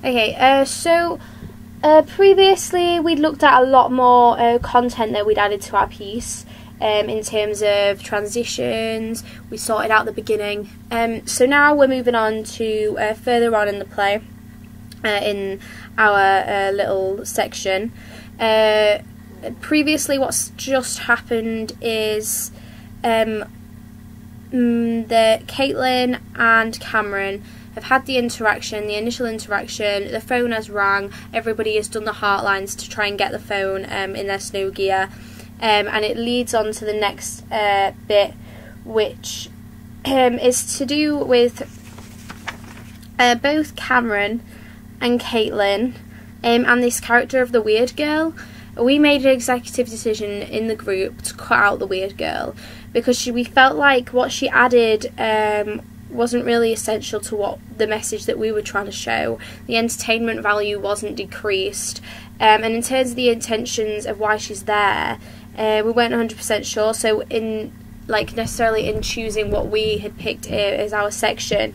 Okay, previously we'd looked at a lot more content that we'd added to our piece. In terms of transitions, we sorted out the beginning. So now we're moving on to further on in the play, in our little section. Previously, what's just happened is that Caitlin and Cameron have had the initial interaction, the phone has rang, everybody has done the heartlines to try and get the phone in their snow gear, and it leads on to the next bit, which is to do with both Cameron and Caitlin and this character of the weird girl. We made an executive decision in the group to cut out the weird girl because we felt like what she added wasn't really essential to what the message that we were trying to show. The entertainment value wasn't decreased, and in terms of the intentions of why she's there, we weren't 100% sure. So necessarily in choosing what we had picked as our section,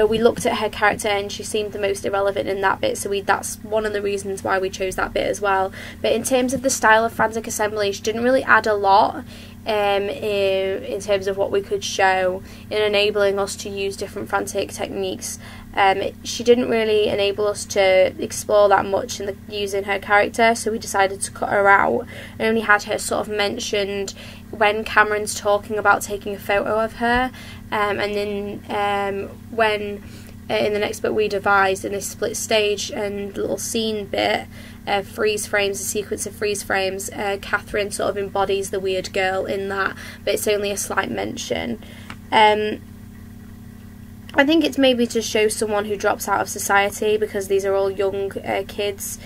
we looked at her character and she seemed the most irrelevant in that bit, so that's one of the reasons why we chose that bit as well. But in terms of the style of Frantic Assembly, she didn't really add a lot in terms of what we could show in enabling us to use different frantic techniques. She didn't really enable us to explore that much in using her character, so we decided to cut her out and only had her sort of mentioned when Cameron's talking about taking a photo of her, and then when in the next bit we devised in this split stage and little scene bit, freeze frames, a sequence of freeze frames, Catherine sort of embodies the weird girl in that, but it's only a slight mention. I think it's maybe to show someone who drops out of society, because these are all young kids,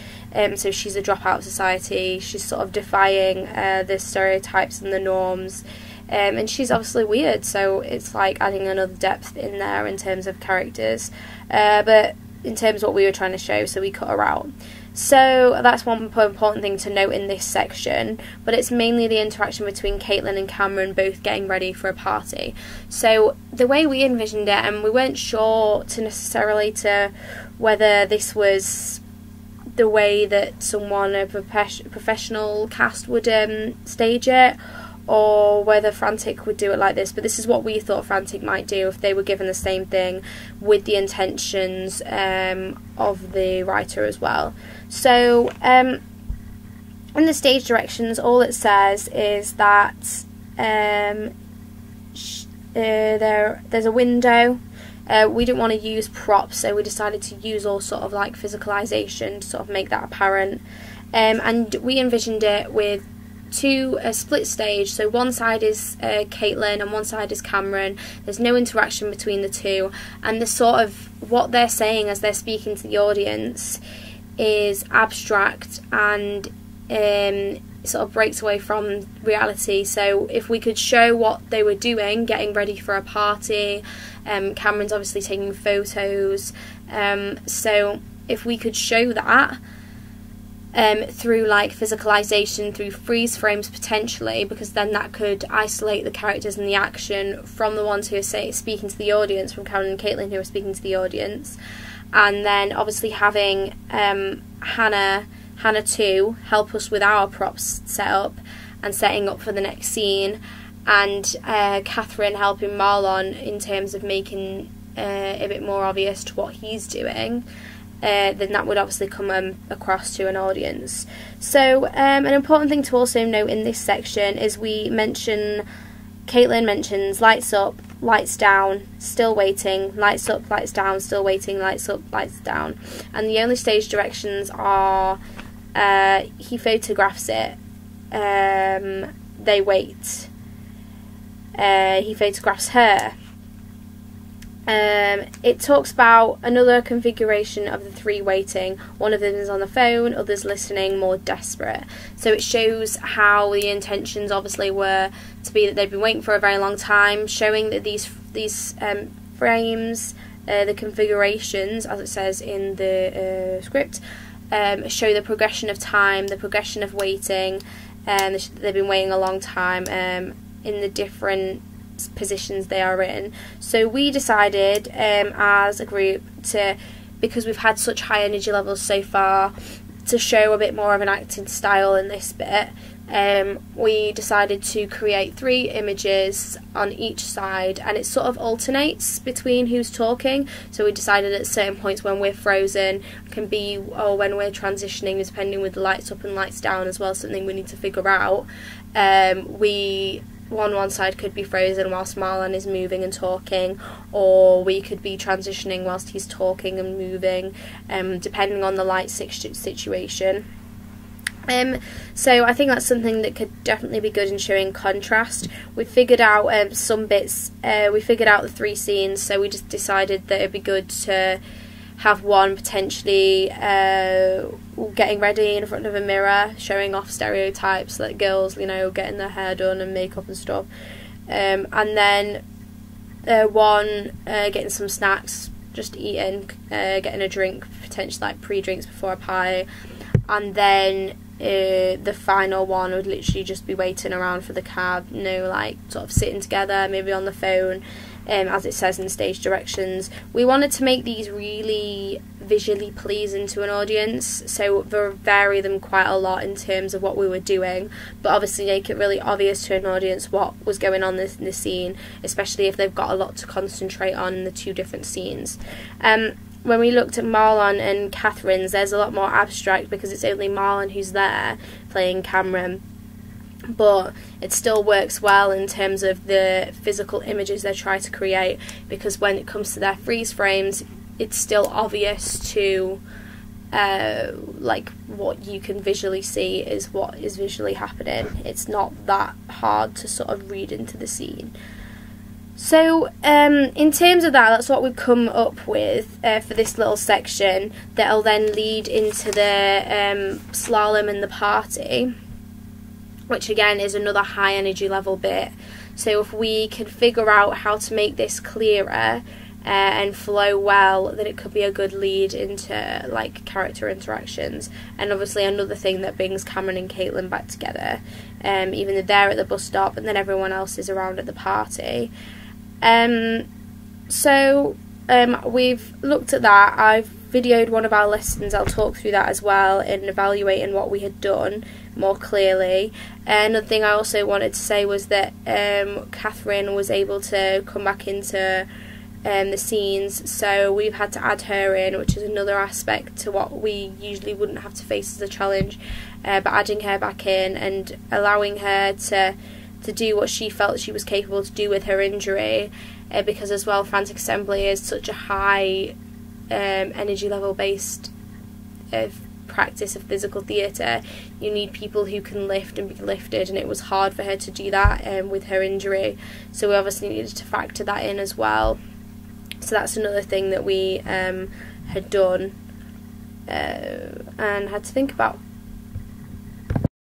so she's a dropout of society, she's sort of defying the stereotypes and the norms, and she's obviously weird, so it's like adding another depth in there in terms of characters, but in terms of what we were trying to show, so we cut her out. So that's one important thing to note in this section, but it's mainly the interaction between Caitlin and Cameron both getting ready for a party. So the way we envisioned it, and we weren't sure to whether this was the way that a professional cast would stage it, or whether Frantic would do it like this, but this is what we thought Frantic might do if they were given the same thing with the intentions of the writer as well. So in the stage directions, all it says is that there's a window. We didn't want to use props, so we decided to use all sort of like physicalization to sort of make that apparent, and we envisioned it with a split stage, so one side is Caitlin and one side is Cameron. There's no interaction between the two, and the sort of what they're saying as they're speaking to the audience is abstract and sort of breaks away from reality. So if we could show what they were doing, getting ready for a party, Cameron's obviously taking photos, so if we could show that through like physicalization, through freeze frames potentially, because then that could isolate the characters and the action from the ones who are speaking to the audience, from Cameron and Caitlin who are speaking to the audience, and then obviously having Hannah too help us with our props setup and setting up for the next scene, and Catherine helping Marlon in terms of making a bit more obvious to what he's doing. Then that would obviously come across to an audience. So an important thing to also note in this section is Caitlin mentions lights up, lights down, still waiting, lights up, lights down, still waiting, lights up, lights down. And the only stage directions are he photographs it, they wait, he photographs her. It talks about another configuration of the three waiting. One of them is on the phone, others listening, more desperate. So it shows how the intentions obviously were to be that they've been waiting for a very long time, showing that these frames, the configurations, as it says in the script, show the progression of time, the progression of waiting, and they've been waiting a long time in the different positions they are in. So we decided as a group to because we've had such high energy levels so far, to show a bit more of an acting style in this bit, we decided to create 3 images on each side, and it sort of alternates between who's talking. So we decided at certain points when we're frozen can be, or when we're transitioning, depending with the lights up and lights down as well, something we need to figure out. One side could be frozen whilst Marlon is moving and talking, or we could be transitioning whilst he's talking and moving, depending on the light situation. So I think that's something that could definitely be good in showing contrast. We figured out some bits, we figured out the 3 scenes, so we just decided that it'd be good to have one potentially getting ready in front of a mirror, showing off stereotypes like girls, you know, getting their hair done and makeup and stuff, and then one getting some snacks, just eating, getting a drink, potentially like pre-drinks before a pie, and then the final one would literally just be waiting around for the cab, you know, like sort of sitting together, maybe on the phone, as it says in stage directions. We wanted to make these really visually pleasing to an audience, so vary them quite a lot in terms of what we were doing, but obviously make it really obvious to an audience what was going on in this scene, especially if they've got a lot to concentrate on in the 2 different scenes. When we looked at Marlon and Catherine's, there's a lot more abstract because it's only Marlon who's there playing Cameron, but it still works well in terms of the physical images they try to create, because when it comes to their freeze frames, it's still obvious to like what you can visually see is what is visually happening. It's not that hard to sort of read into the scene. So in terms of that's what we've come up with for this little section that'll then lead into the slalom and the party, which again is another high energy level bit. So if we can figure out how to make this clearer and flow well, then it could be a good lead into like character interactions. And obviously another thing that brings Cameron and Caitlin back together, even though they're at the bus stop and then everyone else is around at the party. So we've looked at that. I've videoed one of our lessons. I'll talk through that as well in evaluating what we had done more clearly. Another thing I also wanted to say was that Catherine was able to come back into the scenes, so we've had to add her in, which is another aspect to what we usually wouldn't have to face as a challenge, but adding her back in and allowing her to do what she felt she was capable to do with her injury, because as well Frantic Assembly is such a high energy level based practice of physical theatre. You need people who can lift and be lifted, and it was hard for her to do that with her injury, so we obviously needed to factor that in as well. So that's another thing that we had done and had to think about.